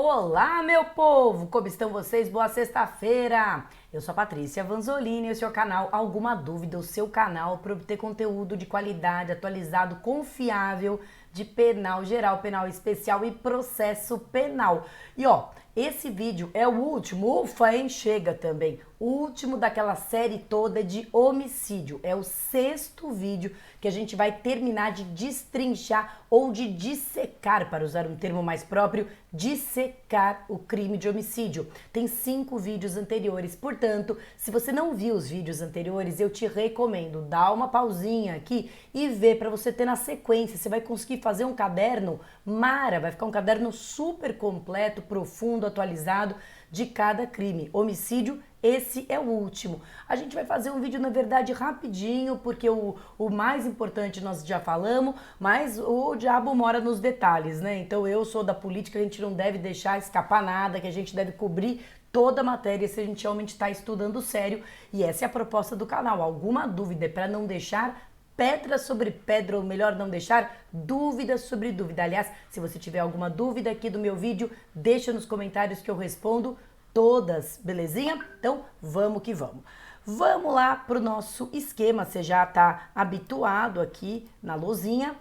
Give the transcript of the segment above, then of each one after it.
Olá, meu povo! Como estão vocês? Boa sexta-feira! Eu sou a Patrícia Vanzolini e esse é o canal Alguma Dúvida, o seu canal para obter conteúdo de qualidade, atualizado, confiável, de penal geral, penal especial e processo penal. E ó, esse vídeo é o último, ufa, hein? Chega também. O último daquela série toda de homicídio. É o sexto vídeo que a gente vai terminar de destrinchar ou de dissecar, para usar um termo mais próprio, dissecar o crime de homicídio. Tem 5 vídeos anteriores, portanto, se você não viu os vídeos anteriores, eu te recomendo dar uma pausinha aqui e ver para você ter na sequência. Você vai conseguir fazer um caderno mara, vai ficar um caderno super completo, profundo, atualizado de cada crime. Homicídio, esse é o último. A gente vai fazer um vídeo, na verdade, rapidinho, porque o mais importante nós já falamos, mas o diabo mora nos detalhes, né? Então eu sou da política, a gente não deve deixar escapar nada, que a gente deve cobrir toda a matéria se a gente realmente está estudando sério. E essa é a proposta do canal. Alguma dúvida é para não deixar pedra sobre pedra, ou melhor, não deixar dúvida sobre dúvida. Aliás, se você tiver alguma dúvida aqui do meu vídeo, deixa nos comentários que eu respondo todas, belezinha? Então, vamos que vamos. Vamos lá para o nosso esquema, você já está habituado aqui na lousinha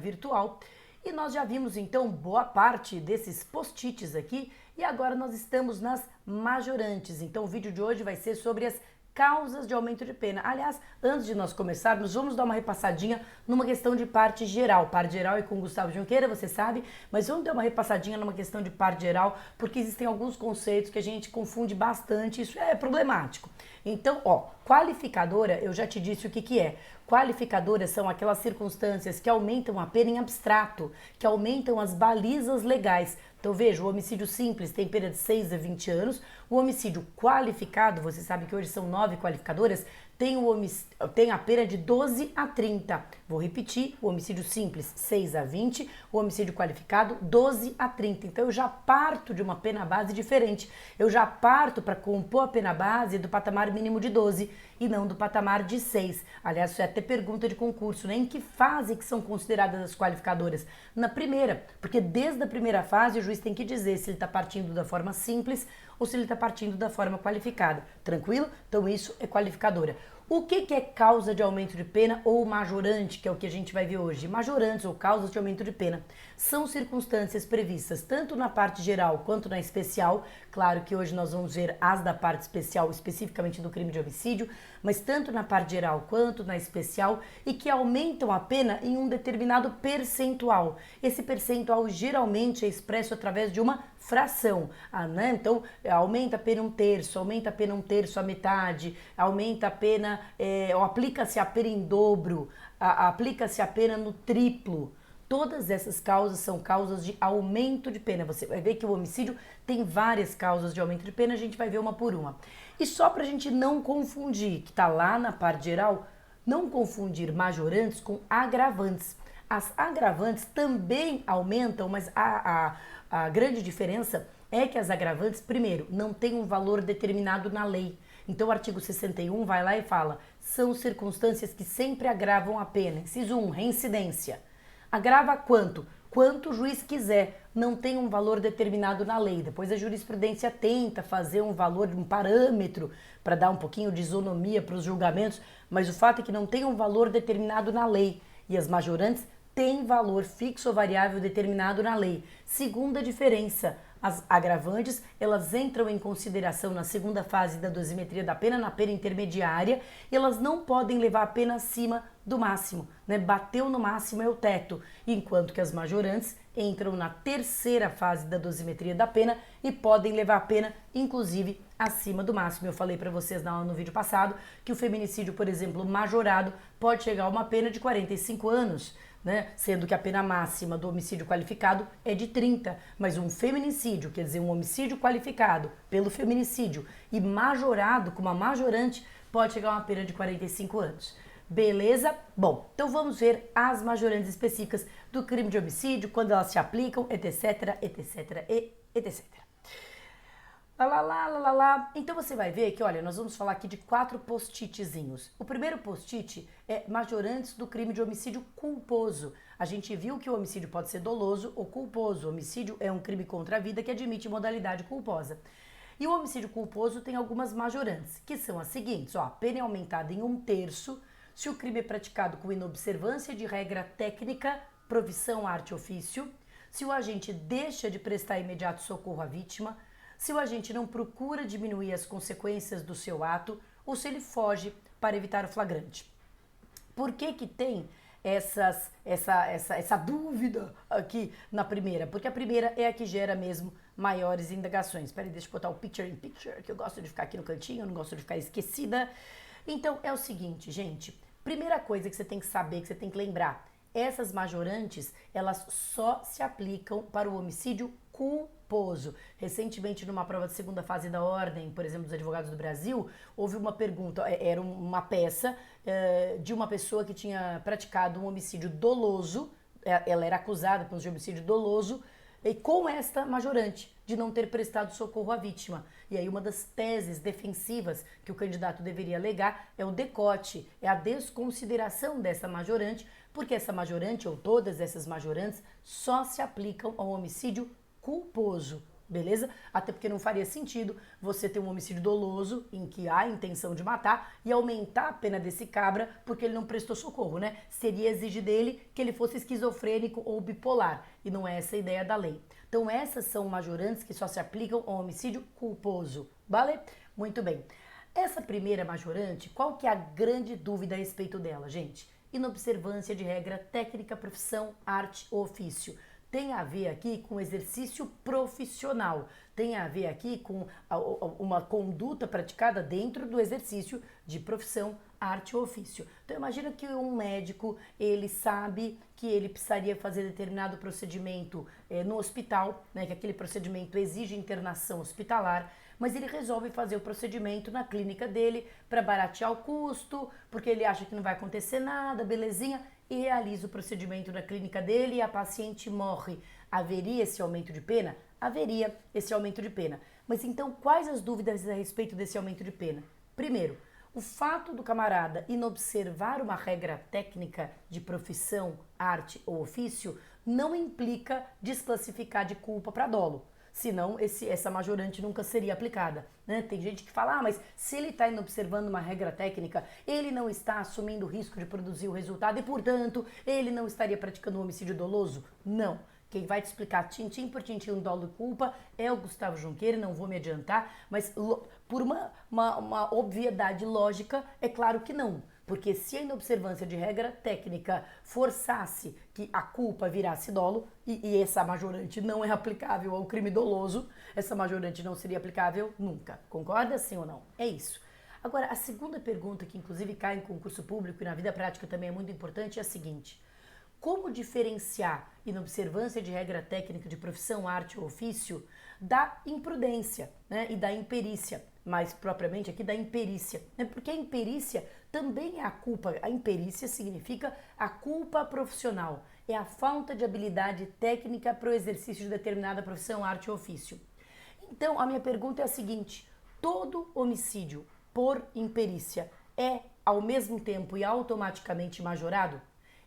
virtual. E nós já vimos, então, boa parte desses post-its aqui, e agora nós estamos nas majorantes. Então, o vídeo de hoje vai ser sobre as causas de aumento de pena. Aliás, antes de nós começarmos, vamos dar uma repassadinha numa questão de parte geral. Parte geral é com Gustavo Junqueira, você sabe, mas vamos dar uma repassadinha numa questão de parte geral, porque existem alguns conceitos que a gente confunde bastante, isso é problemático. Então, ó, qualificadora, eu já te disse o que é. Qualificadoras são aquelas circunstâncias que aumentam a pena em abstrato, que aumentam as balizas legais. Então veja, o homicídio simples tem pena de 6 a 20 anos, o homicídio qualificado, você sabe que hoje são 9 qualificadoras, tem a pena de 12 a 30. Vou repetir, o homicídio simples 6 a 20, o homicídio qualificado 12 a 30. Então eu já parto de uma pena base diferente. Eu já parto para compor a pena base do patamar mínimo de 12 e não do patamar de 6. Aliás, isso é até pergunta de concurso, né? Em que fase que são consideradas as qualificadoras? Na primeira, porque desde a primeira fase o juiz tem que dizer se ele está partindo da forma simples ou se ele está partindo da forma qualificada. Tranquilo? Então isso é qualificadora. O que é causa de aumento de pena ou majorante, que é o que a gente vai ver hoje? Majorantes ou causas de aumento de pena são circunstâncias previstas tanto na parte geral quanto na especial. Claro que hoje nós vamos ver as da parte especial, especificamente do crime de homicídio, mas tanto na parte geral quanto na especial, e que aumentam a pena em um determinado percentual. Esse percentual geralmente é expresso através de uma fração, né? Então aumenta a pena 1/3, aumenta a pena 1/3 a metade, aumenta a pena, aplica-se a pena em dobro, aplica-se a pena no triplo. Todas essas causas são causas de aumento de pena. Você vai ver que o homicídio tem várias causas de aumento de pena, a gente vai ver uma por uma. E só para a gente não confundir, que está lá na parte geral, não confundir majorantes com agravantes. As agravantes também aumentam, mas a grande diferença é que as agravantes, primeiro, não têm um valor determinado na lei. Então o artigo 61 vai lá e fala, são circunstâncias que sempre agravam a pena. Inciso 1, reincidência. Agrava quanto? Quanto o juiz quiser, não tem um valor determinado na lei. Depois a jurisprudência tenta fazer um valor, um parâmetro, para dar um pouquinho de isonomia para os julgamentos, mas o fato é que não tem um valor determinado na lei. E as majorantes têm valor fixo ou variável determinado na lei. Segunda diferença, as agravantes, elas entram em consideração na segunda fase da dosimetria da pena, na pena intermediária, e elas não podem levar a pena acima do máximo, né? Bateu no máximo é o teto, enquanto que as majorantes entram na terceira fase da dosimetria da pena e podem levar a pena, inclusive, acima do máximo. Eu falei para vocês no vídeo passado que o feminicídio, por exemplo, majorado, pode chegar a uma pena de 45 anos, né? Sendo que a pena máxima do homicídio qualificado é de 30, mas um feminicídio, quer dizer, um homicídio qualificado pelo feminicídio e majorado com uma majorante, pode chegar a uma pena de 45 anos. Beleza? Bom, então vamos ver as majorantes específicas do crime de homicídio, quando elas se aplicam, etc, etc, etc. Lá, lá, lá, lá, lá, lá. Então você vai ver que, olha, nós vamos falar aqui de 4 post-itzinhos. O primeiro post-it é majorantes do crime de homicídio culposo. A gente viu que o homicídio pode ser doloso ou culposo. O homicídio é um crime contra a vida que admite modalidade culposa. E o homicídio culposo tem algumas majorantes, que são as seguintes, ó, pena é aumentada em 1/3 se o crime é praticado com inobservância de regra técnica, profissão, arte, ofício, se o agente deixa de prestar imediato socorro à vítima, se o agente não procura diminuir as consequências do seu ato ou se ele foge para evitar o flagrante. Por que que tem essa dúvida aqui na primeira? Porque a primeira é a que gera mesmo maiores indagações. Espera aí, deixa eu botar o picture in picture, que eu gosto de ficar aqui no cantinho, eu não gosto de ficar esquecida. Então, é o seguinte, gente. Primeira coisa que você tem que saber, que você tem que lembrar, essas majorantes, elas só se aplicam para o homicídio culposo. Recentemente, numa prova de segunda fase da ordem, por exemplo, dos advogados do Brasil, houve uma pergunta, era uma peça de uma pessoa que tinha praticado um homicídio doloso, ela era acusada de homicídio doloso, e com esta majorante, de não ter prestado socorro à vítima. E aí uma das teses defensivas que o candidato deveria alegar é o decote, é a desconsideração dessa majorante, porque essa majorante, ou todas essas majorantes, só se aplicam ao homicídio culposo, beleza? Até porque não faria sentido você ter um homicídio doloso, em que há intenção de matar, e aumentar a pena desse cabra porque ele não prestou socorro, né? Seria exigir dele que ele fosse esquizofrênico ou bipolar, e não é essa a ideia da lei. Então essas são majorantes que só se aplicam ao homicídio culposo, vale? Muito bem. Essa primeira majorante, qual que é a grande dúvida a respeito dela, gente? Inobservância de regra técnica, profissão, arte ou ofício. Tem a ver aqui com exercício profissional, tem a ver aqui com uma conduta praticada dentro do exercício de profissão, arte ou ofício. Então imagina que um médico, ele sabe que ele precisaria fazer determinado procedimento no hospital, né, que aquele procedimento exige internação hospitalar, mas ele resolve fazer o procedimento na clínica dele para baratear o custo, porque ele acha que não vai acontecer nada, belezinha, e realiza o procedimento na clínica dele e a paciente morre. Haveria esse aumento de pena? Haveria esse aumento de pena. Mas então, quais as dúvidas a respeito desse aumento de pena? Primeiro, o fato do camarada inobservar uma regra técnica de profissão, arte ou ofício não implica desclassificar de culpa para dolo. Senão essa majorante nunca seria aplicada, né? Tem gente que fala, mas se ele está observando uma regra técnica, ele não está assumindo o risco de produzir o resultado e, portanto, ele não estaria praticando um homicídio doloso? Não. Quem vai te explicar tintim por tintim dolo e culpa é o Gustavo Junqueira, não vou me adiantar, mas por uma obviedade lógica, é claro que não. Porque se a inobservância de regra técnica forçasse que a culpa virasse dolo, e essa majorante não é aplicável ao crime doloso, essa majorante não seria aplicável nunca. Concorda, sim ou não? É isso. Agora, a segunda pergunta, que inclusive cai em concurso público e na vida prática também é muito importante, é a seguinte: como diferenciar inobservância de regra técnica de profissão, arte ou ofício da imprudência, né, e da imperícia, mais propriamente aqui da imperícia, né, porque a imperícia também é a culpa, a imperícia significa a culpa profissional, é a falta de habilidade técnica para o exercício de determinada profissão, arte ou ofício. Então, a minha pergunta é a seguinte: todo homicídio por imperícia é, ao mesmo tempo e automaticamente majorado?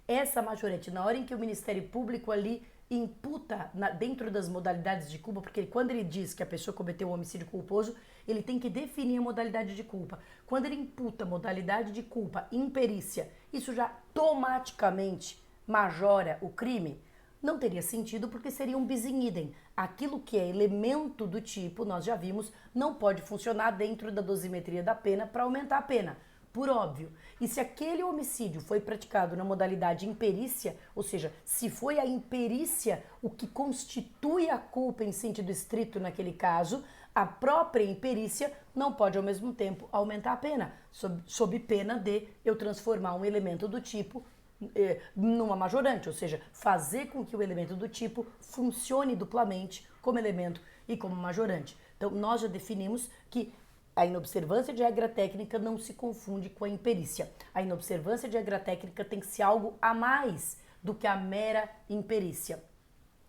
Essa majorante, na hora em que o Ministério Público ali imputa dentro das modalidades de culpa, porque quando ele diz que a pessoa cometeu um homicídio culposo, ele tem que definir a modalidade de culpa. Quando ele imputa modalidade de culpa, imperícia, isso já automaticamente majora o crime? Não teria sentido, porque seria um bis in idem. Aquilo que é elemento do tipo, nós já vimos, não pode funcionar dentro da dosimetria da pena para aumentar a pena, por óbvio. E se aquele homicídio foi praticado na modalidade imperícia, ou seja, se foi a imperícia o que constitui a culpa em sentido estrito naquele caso, a própria imperícia não pode ao mesmo tempo aumentar a pena, sob pena de eu transformar um elemento do tipo numa majorante, ou seja, fazer com que o elemento do tipo funcione duplamente como elemento e como majorante. Então, nós já definimos que a inobservância de regra técnica não se confunde com a imperícia. A inobservância de regra técnica tem que ser algo a mais do que a mera imperícia.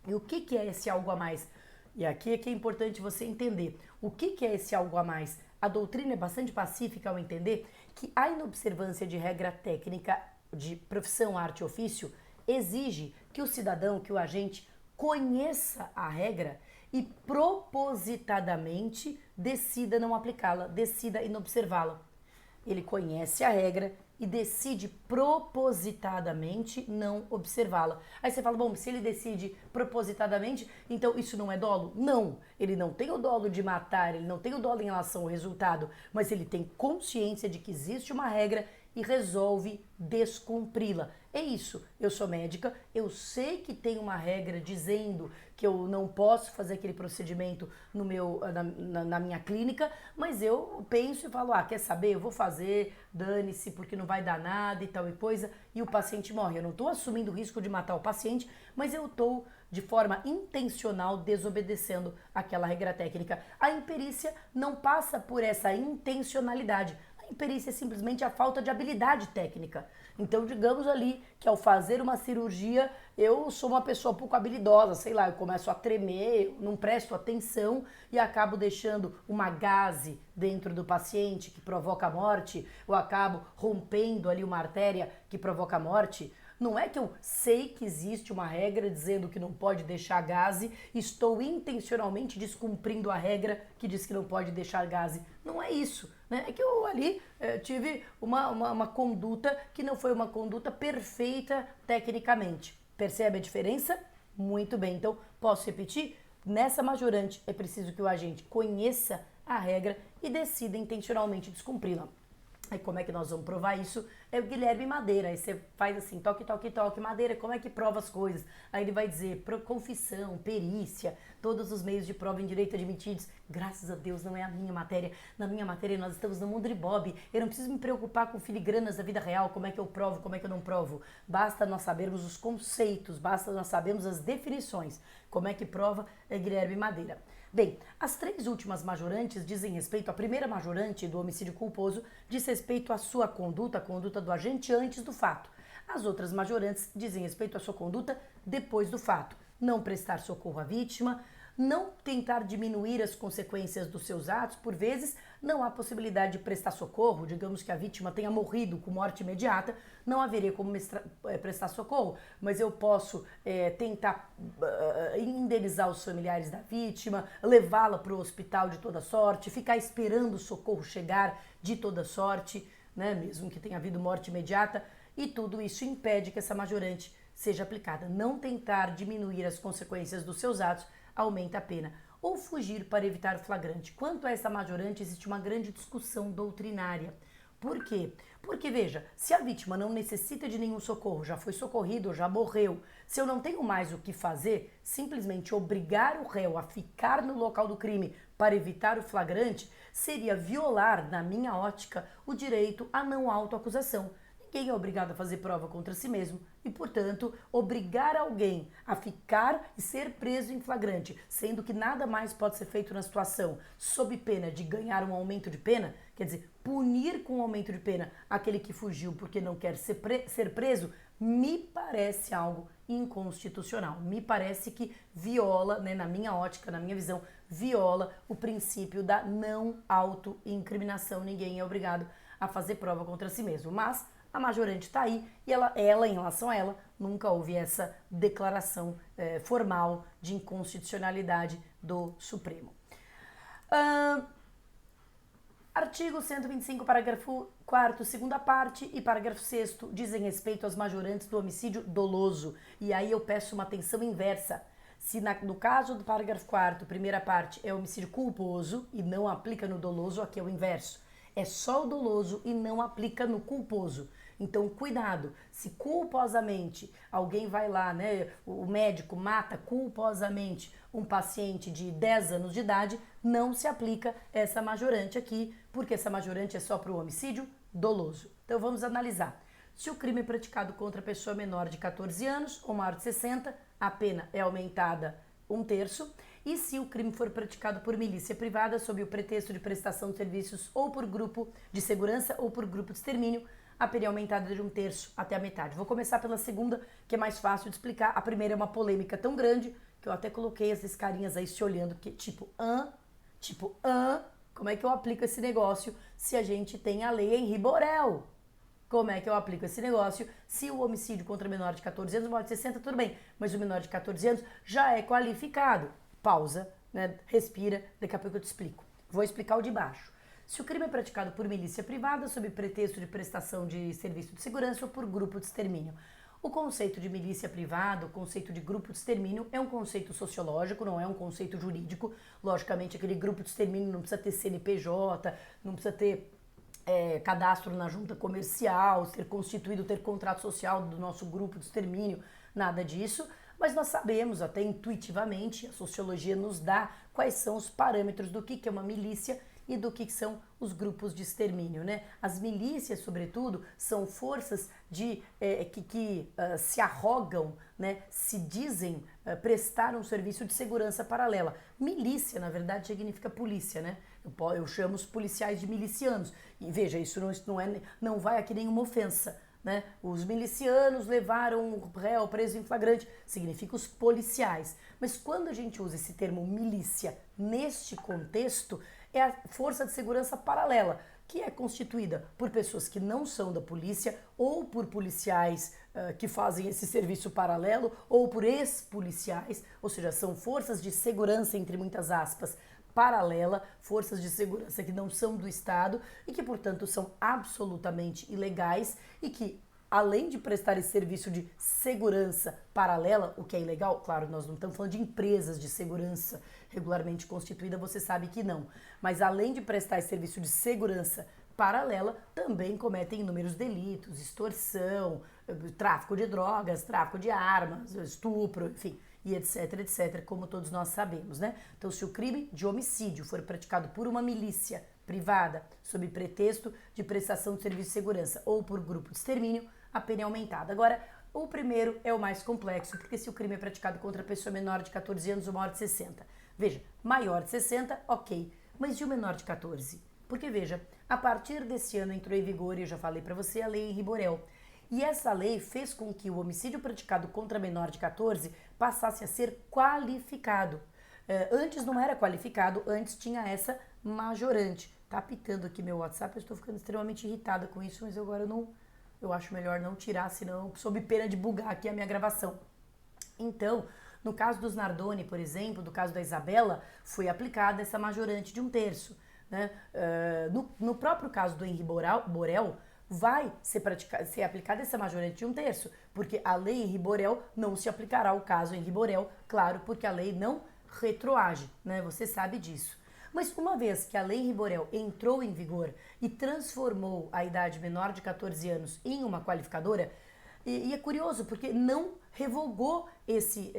E o que é esse algo a mais? E aqui é que é importante você entender o que é esse algo a mais. A doutrina é bastante pacífica ao entender que a inobservância de regra técnica de profissão, arte e ofício exige que o cidadão, que o agente, conheça a regra e propositadamente decida não aplicá-la, decida inobservá-la. Ele conhece a regra e decide propositadamente não observá-la. Aí você fala, bom, se ele decide propositadamente, então isso não é dolo? Não, ele não tem o dolo de matar, ele não tem o dolo em relação ao resultado, mas ele tem consciência de que existe uma regra e resolve descumpri-la. É isso, eu sou médica, eu sei que tem uma regra dizendo que eu não posso fazer aquele procedimento no meu, na minha clínica, mas eu penso e falo, quer saber, eu vou fazer, dane-se, porque não vai dar nada e tal e coisa, e o paciente morre. Eu não estou assumindo o risco de matar o paciente, mas eu estou de forma intencional desobedecendo aquela regra técnica. A imperícia não passa por essa intencionalidade. Imperícia é simplesmente a falta de habilidade técnica. Então, digamos ali que ao fazer uma cirurgia, eu sou uma pessoa pouco habilidosa, sei lá, eu começo a tremer, eu não presto atenção e acabo deixando uma gaze dentro do paciente que provoca a morte, ou acabo rompendo ali uma artéria que provoca a morte. Não é que eu sei que existe uma regra dizendo que não pode deixar gaze, estou intencionalmente descumprindo a regra que diz que não pode deixar gaze. Não é isso, né? É que eu ali tive uma conduta que não foi uma conduta perfeita tecnicamente. Percebe a diferença? Muito bem, então posso repetir? Nessa majorante é preciso que o agente conheça a regra e decida intencionalmente descumpri-la. Aí como é que nós vamos provar isso? É o Guilherme Madeira. Aí você faz assim, toque, toque, toque, Madeira, como é que prova as coisas? Aí ele vai dizer, confissão, perícia, todos os meios de prova em direito admitidos. Graças a Deus não é a minha matéria. Na minha matéria nós estamos no mundo de Bob. Eu não preciso me preocupar com filigranas da vida real, como é que eu provo, como é que eu não provo. Basta nós sabermos os conceitos, basta nós sabermos as definições. Como é que prova é Guilherme Madeira. Bem, as três últimas majorantes dizem respeito à primeira majorante do homicídio culposo, diz respeito à sua conduta, a conduta do agente antes do fato. As outras majorantes dizem respeito à sua conduta depois do fato. Não prestar socorro à vítima, não tentar diminuir as consequências dos seus atos, por vezes não há possibilidade de prestar socorro, digamos que a vítima tenha morrido com morte imediata, não haveria como prestar socorro, mas eu posso tentar indenizar os familiares da vítima, levá-la para o hospital de toda sorte, ficar esperando o socorro chegar de toda sorte, né, mesmo que tenha havido morte imediata, e tudo isso impede que essa majorante seja aplicada. Não tentar diminuir as consequências dos seus atos aumenta a pena. Ou fugir para evitar o flagrante. Quanto a essa majorante, existe uma grande discussão doutrinária. Por quê? Porque, veja, se a vítima não necessita de nenhum socorro, já foi socorrido, já morreu, se eu não tenho mais o que fazer, simplesmente obrigar o réu a ficar no local do crime para evitar o flagrante seria violar, na minha ótica, o direito à não autoacusação. Ninguém é obrigado a fazer prova contra si mesmo e, portanto, obrigar alguém a ficar e ser preso em flagrante, sendo que nada mais pode ser feito na situação, sob pena de ganhar um aumento de pena, quer dizer, punir com um aumento de pena aquele que fugiu porque não quer ser preso, me parece algo inconstitucional. Me parece que viola, né, na minha ótica, na minha visão, viola o princípio da não autoincriminação. Ninguém é obrigado a fazer prova contra si mesmo, mas a majorante está aí e ela, em relação a ela, nunca houve essa declaração formal de inconstitucionalidade do Supremo. Artigo 125, parágrafo 4º, segunda parte e parágrafo 6º dizem respeito às majorantes do homicídio doloso. E aí eu peço uma atenção inversa. Se no caso do parágrafo 4º, primeira parte, é homicídio culposo e não aplica no doloso, aqui é o inverso. É só o doloso e não aplica no culposo. Então, cuidado, se culposamente alguém vai lá, né, o médico mata culposamente um paciente de 10 anos de idade, não se aplica essa majorante aqui, porque essa majorante é só para o homicídio doloso. Então, vamos analisar. Se o crime é praticado contra a pessoa menor de 14 anos ou maior de 60, a pena é aumentada 1/3. E se o crime for praticado por milícia privada, sob o pretexto de prestação de serviços ou por grupo de segurança ou por grupo de extermínio, a pena aumentada de 1/3 até a metade. Vou começar pela segunda, que é mais fácil de explicar. A primeira é uma polêmica tão grande que eu até coloquei esses carinhas aí se olhando, que como é que eu aplico esse negócio se a gente tem a lei Henri Borel? Como é que eu aplico esse negócio se o homicídio contra menor de 14 anos, maior de 60, tudo bem, mas o menor de 14 anos já é qualificado. Pausa, né? Respira, daqui a pouco eu te explico. Vou explicar o de baixo. Se o crime é praticado por milícia privada, sob pretexto de prestação de serviço de segurança ou por grupo de extermínio. O conceito de milícia privada, o conceito de grupo de extermínio é um conceito sociológico, não é um conceito jurídico. Logicamente, aquele grupo de extermínio não precisa ter CNPJ, não precisa ter cadastro na junta comercial, ser constituído, ter contrato social do nosso grupo de extermínio, nada disso. Mas nós sabemos, até intuitivamente, a sociologia nos dá quais são os parâmetros do que é uma milícia e do que são os grupos de extermínio, né? As milícias, sobretudo, são forças que se arrogam, né? Se dizem prestar um serviço de segurança paralela. Milícia, na verdade, significa polícia, né? Eu chamo os policiais de milicianos. E veja, isso não vai aqui nenhuma ofensa, né? Os milicianos levaram o réu preso em flagrante, significa os policiais. Mas quando a gente usa esse termo milícia neste contexto, é a força de segurança paralela, que é constituída por pessoas que não são da polícia ou por policiais que fazem esse serviço paralelo ou por ex-policiais, ou seja, são forças de segurança, entre muitas aspas, paralela, forças de segurança que não são do Estado e que, portanto, são absolutamente ilegais e que, além de prestar esse serviço de segurança paralela, o que é ilegal, claro, nós não estamos falando de empresas de segurança regularmente constituída, você sabe que não, mas além de prestar esse serviço de segurança paralela, também cometem inúmeros delitos, extorsão, tráfico de drogas, tráfico de armas, estupro, enfim, e etc, etc, como todos nós sabemos, né? Então, se o crime de homicídio for praticado por uma milícia privada, sob pretexto de prestação de serviço de segurança ou por grupo de extermínio, a pena é aumentada. Agora, o primeiro é o mais complexo, porque se o crime é praticado contra a pessoa menor de 14 anos ou maior de 60. Veja, maior de 60, ok, mas e o menor de 14? Porque, veja, a partir desse ano entrou em vigor, e eu já falei para você, a lei Henri Borel. E essa lei fez com que o homicídio praticado contra menor de 14 passasse a ser qualificado. Antes não era qualificado, antes tinha essa majorante. Tá apitando aqui meu WhatsApp, eu estou ficando extremamente irritada com isso, mas agora eu acho melhor não tirar, senão sob pena de bugar aqui a minha gravação. Então, no caso dos Nardoni, por exemplo, do caso da Isabela, foi aplicada essa majorante de 1/3. Né? No próprio caso do Henri Borel, vai ser aplicada essa majorante de 1/3, porque a lei Henri Borel não se aplicará ao caso Henri Borel, claro, porque a lei não retroage, né? Você sabe disso. Mas uma vez que a lei Henri Borel entrou em vigor e transformou a idade menor de 14 anos em uma qualificadora, e é curioso porque não revogou esse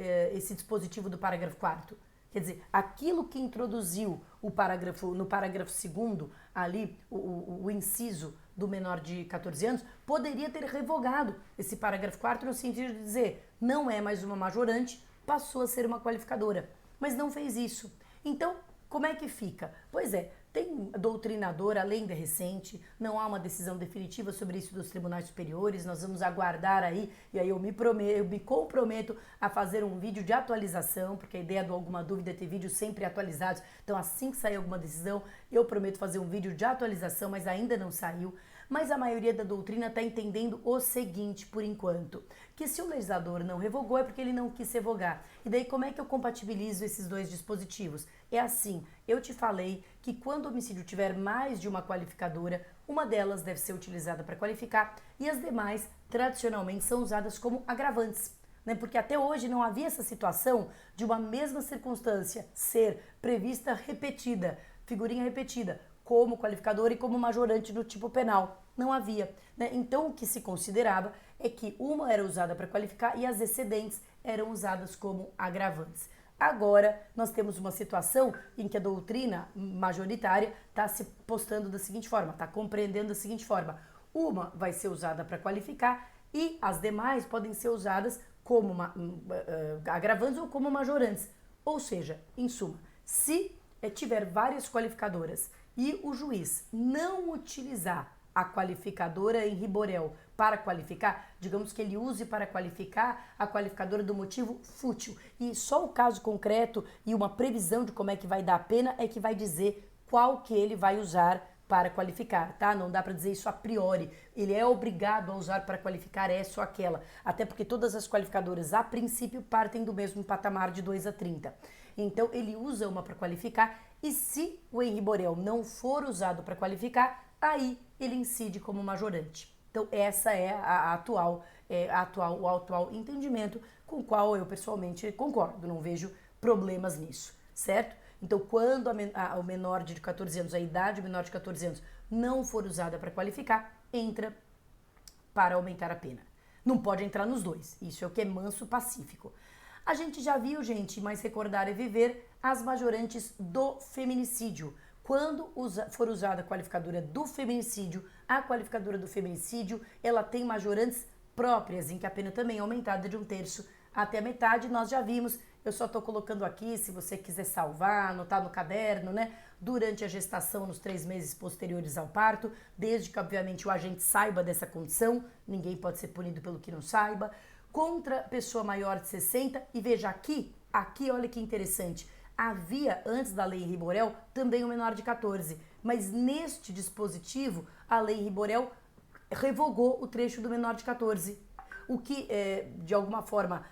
dispositivo do parágrafo 4º. Quer dizer, aquilo que introduziu no parágrafo 2º, ali, o inciso do menor de 14 anos, poderia ter revogado esse parágrafo 4º no sentido de dizer, não é mais uma majorante, passou a ser uma qualificadora. Mas não fez isso. Então, como é que fica? Pois é, tem doutrinador, a lei ainda é recente, não há uma decisão definitiva sobre isso dos tribunais superiores, nós vamos aguardar aí, e aí eu me comprometo a fazer um vídeo de atualização, porque a ideia do Alguma Dúvida é ter vídeos sempre atualizados, então assim que sair alguma decisão, eu prometo fazer um vídeo de atualização, mas ainda não saiu. Mas a maioria da doutrina está entendendo o seguinte, por enquanto, que se o legislador não revogou é porque ele não quis revogar. E daí como é que eu compatibilizo esses dois dispositivos? É assim, eu te falei que quando o homicídio tiver mais de uma qualificadora, uma delas deve ser utilizada para qualificar e as demais, tradicionalmente, são usadas como agravantes. Né? Porque até hoje não havia essa situação de uma mesma circunstância ser prevista repetida, figurinha repetida, como qualificador e como majorante do tipo penal. Não havia. Né? Então, o que se considerava é que uma era usada para qualificar e as excedentes eram usadas como agravantes. Agora, nós temos uma situação em que a doutrina majoritária está se postando da seguinte forma, está compreendendo da seguinte forma. Uma vai ser usada para qualificar e as demais podem ser usadas como agravantes ou como majorantes. Ou seja, em suma, se tiver várias qualificadoras e o juiz não utilizar a qualificadora em Riborel para qualificar, digamos que ele use para qualificar a qualificadora do motivo fútil. E só o caso concreto e uma previsão de como é que vai dar a pena é que vai dizer qual que ele vai usar para qualificar, tá? Não dá para dizer isso a priori. Ele é obrigado a usar para qualificar essa ou aquela. Até porque todas as qualificadoras, a princípio, partem do mesmo patamar de 2 a 30. Então, ele usa uma para qualificar e se o Henri Borel não for usado para qualificar, aí ele incide como majorante. Então, essa é o atual entendimento com o qual eu pessoalmente concordo. Não vejo problemas nisso, certo? Então, quando o menor de 14 anos, a idade menor de 14 anos, não for usada para qualificar, entra para aumentar a pena. Não pode entrar nos dois. Isso é o que é manso pacífico. A gente já viu, gente, mas recordar é viver, as majorantes do feminicídio. Quando for usada a qualificadora do feminicídio, a qualificadora do feminicídio, ela tem majorantes próprias, em que a pena também é aumentada de 1/3 até a metade. Nós já vimos, eu só estou colocando aqui, se você quiser salvar, anotar no caderno, né? Durante a gestação, nos 3 meses posteriores ao parto, desde que, obviamente, o agente saiba dessa condição, ninguém pode ser punido pelo que não saiba. Contra pessoa maior de 60, e veja aqui, olha que interessante, havia, antes da lei Henri Borel, também um menor de 14, mas neste dispositivo, a lei Henri Borel revogou o trecho do menor de 14, o que, de alguma forma,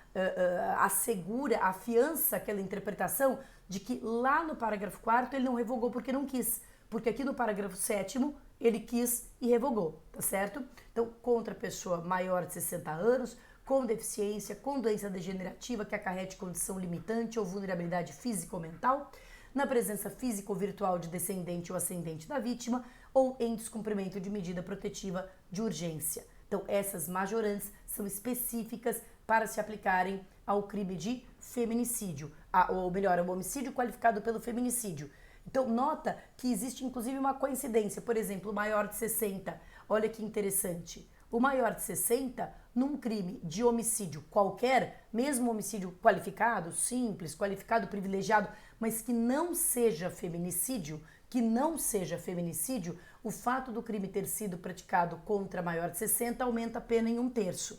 assegura, afiança aquela interpretação de que lá no parágrafo 4º ele não revogou porque não quis, porque aqui no parágrafo 7º ele quis e revogou, tá certo? Então, contra pessoa maior de 60 anos, com deficiência, com doença degenerativa que acarrete condição limitante ou vulnerabilidade física ou mental, na presença física ou virtual de descendente ou ascendente da vítima ou em descumprimento de medida protetiva de urgência. Então, essas majorantes são específicas para se aplicarem ao crime de feminicídio, ou melhor, ao homicídio qualificado pelo feminicídio. Então, nota que existe inclusive uma coincidência, por exemplo, o maior de 60, olha que interessante. O maior de 60, num crime de homicídio qualquer, mesmo homicídio qualificado, simples, qualificado, privilegiado, mas que não seja feminicídio, o fato do crime ter sido praticado contra maior de 60 aumenta a pena em 1/3.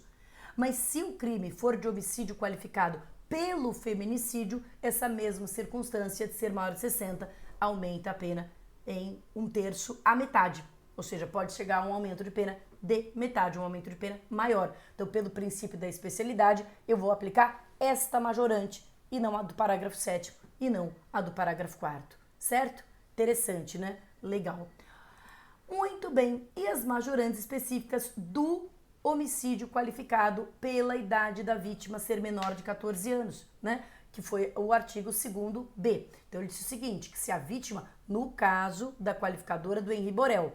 Mas se o crime for de homicídio qualificado pelo feminicídio, essa mesma circunstância de ser maior de 60 aumenta a pena em 1/3 a metade. Ou seja, pode chegar a um aumento de pena de metade, um aumento de pena maior. Então, pelo princípio da especialidade, eu vou aplicar esta majorante e não a do parágrafo 7º e não a do parágrafo 4º, certo? Interessante, né? Legal. Muito bem. E as majorantes específicas do homicídio qualificado pela idade da vítima ser menor de 14 anos, né? Que foi o artigo 2º-B. Então, ele disse o seguinte, que se a vítima, no caso da qualificadora do Henri Borel,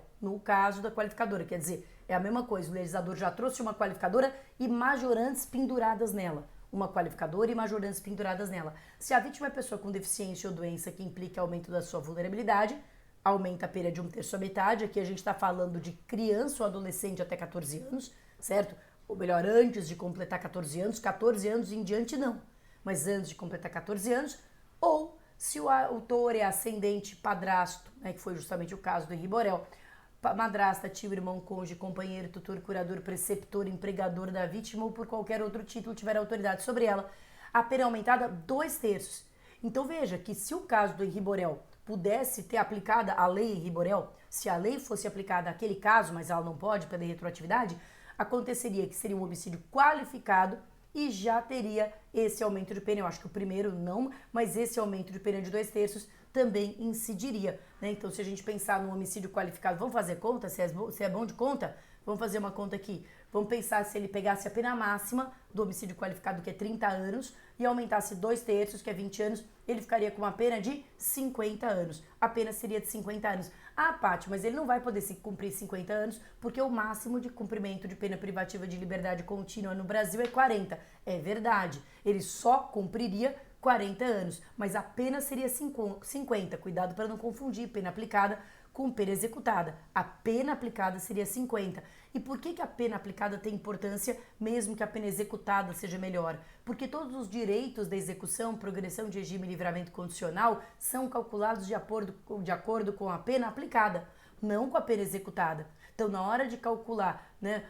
quer dizer, é a mesma coisa, o legislador já trouxe uma qualificadora e majorantes penduradas nela. Uma qualificadora e majorantes penduradas nela. Se a vítima é pessoa com deficiência ou doença que implique aumento da sua vulnerabilidade, aumenta a pena de 1/3 a metade. Aqui a gente está falando de criança ou adolescente até 14 anos, certo? Ou melhor, antes de completar 14 anos em diante não. Mas antes de completar 14 anos, ou se o autor é ascendente, padrasto, né, que foi justamente o caso do Henri Borel, madrasta, tio, irmão, cônjuge, companheiro, tutor, curador, preceptor, empregador da vítima ou por qualquer outro título tiver autoridade sobre ela, a pena é aumentada 2/3. Então veja que se o caso do Henri Borel pudesse ter aplicada a lei Henri Borel, se a lei fosse aplicada àquele caso, mas ela não pode pela retroatividade, aconteceria que seria um homicídio qualificado e já teria esse aumento de pena. Eu acho que o primeiro não, mas esse aumento de pena de 2/3 também incidiria, né? Então, se a gente pensar num homicídio qualificado, vamos fazer conta? Se é bom de conta? Vamos fazer uma conta aqui. Vamos pensar se ele pegasse a pena máxima do homicídio qualificado, que é 30 anos, e aumentasse 2/3, que é 20 anos, ele ficaria com uma pena de 50 anos. A pena seria de 50 anos. Ah, Paty, mas ele não vai poder se cumprir 50 anos, porque o máximo de cumprimento de pena privativa de liberdade contínua no Brasil é 40. É verdade. Ele só cumpriria 40 anos, mas a pena seria 50. Cuidado para não confundir pena aplicada com pena executada. A pena aplicada seria 50. E por que a pena aplicada tem importância, mesmo que a pena executada seja melhor? Porque todos os direitos da execução, progressão de regime e livramento condicional são calculados de acordo com a pena aplicada, não com a pena executada. Então, na hora de calcular, né,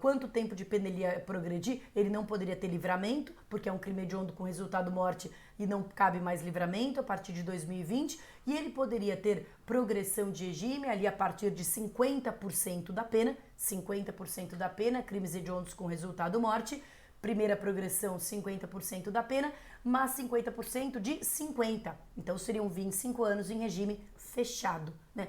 quanto tempo de pena ele ia progredir, ele não poderia ter livramento, porque é um crime hediondo com resultado morte e não cabe mais livramento a partir de 2020, e ele poderia ter progressão de regime ali a partir de 50% da pena, 50% da pena, crimes hediondos com resultado morte, primeira progressão 50% da pena, mas 50% de 50. Então seriam 25 anos em regime fechado, né?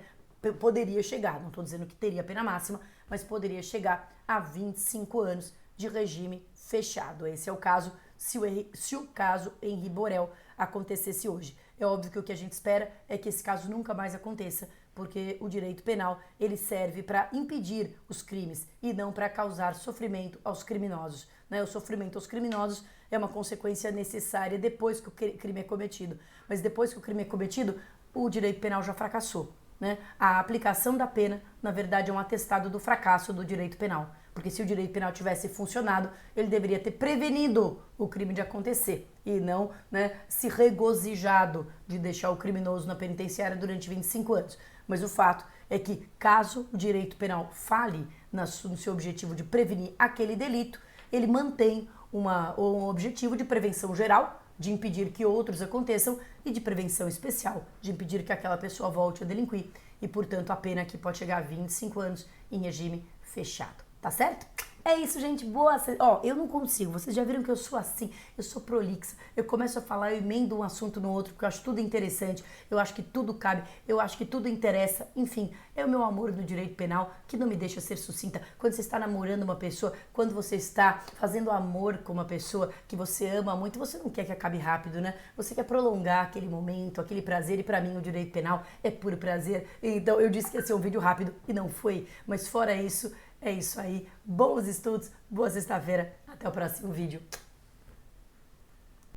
Poderia chegar, não estou dizendo que teria pena máxima, mas poderia chegar a 25 anos de regime fechado. Esse é o caso, se o caso Henri Borel acontecesse hoje. É óbvio que o que a gente espera é que esse caso nunca mais aconteça, porque o direito penal ele serve para impedir os crimes e não para causar sofrimento aos criminosos, né? O sofrimento aos criminosos é uma consequência necessária depois que o crime é cometido, mas depois que o crime é cometido, o direito penal já fracassou, né? A aplicação da pena, na verdade, é um atestado do fracasso do direito penal, porque se o direito penal tivesse funcionado, ele deveria ter prevenido o crime de acontecer e não, né, se regozijado de deixar o criminoso na penitenciária durante 25 anos. Mas o fato é que, caso o direito penal fale no seu objetivo de prevenir aquele delito, ele mantém um objetivo de prevenção geral, de impedir que outros aconteçam, e de prevenção especial, de impedir que aquela pessoa volte a delinquir. E, portanto, a pena aqui pode chegar a 25 anos em regime fechado. Tá certo? É isso, gente. Boa. Ó, eu não consigo. Vocês já viram que eu sou assim. Eu sou prolixa. Eu começo a falar, eu emendo um assunto no outro, porque eu acho tudo interessante. Eu acho que tudo cabe. Eu acho que tudo interessa. Enfim, é o meu amor no direito penal que não me deixa ser sucinta. Quando você está namorando uma pessoa, quando você está fazendo amor com uma pessoa que você ama muito, você não quer que acabe rápido, né? Você quer prolongar aquele momento, aquele prazer. E pra mim, o direito penal é puro prazer. Então, eu disse que ia ser um vídeo rápido e não foi. Mas fora isso, é isso aí. Bons estudos, boa sexta-feira. Até o próximo vídeo.